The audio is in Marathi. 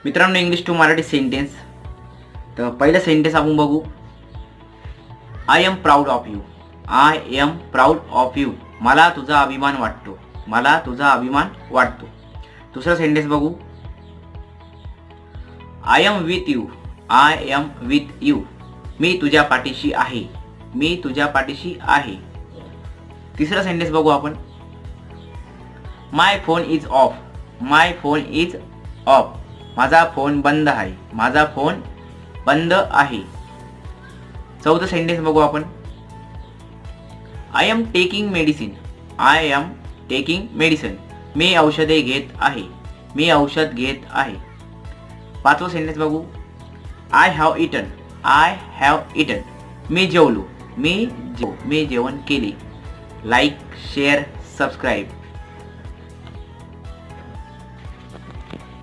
मित्रांनो, इंग्लिश टू मराठी सेंटेन्स. तर पहिलं सेंटेन्स आपण बघू. I am proud of you. I am proud of you. मला तुझा अभिमान वाटतो. मला तुझा अभिमान वाटतो. दुसरा सेंटेन्स बघू. I am with you. I am with you. मी तुझ्या पाठीशी आहे. मी तुझ्या पाठीशी आहे. तिसरा सेंटेन्स बघू आपण. My phone is off. My phone is off. माझा फोन बंद आहे. माझा फोन बंद आहे. चौथं सेंटेन्स बघू आपण. I am taking medicine. I am taking medicine. मी औषधे घेत आहे. मी औषध घेत आहे. पाचवं सेंटेन्स बघू. I have eaten. I have eaten. मी जेवलो. मी जेवण केले. Like, share, subscribe.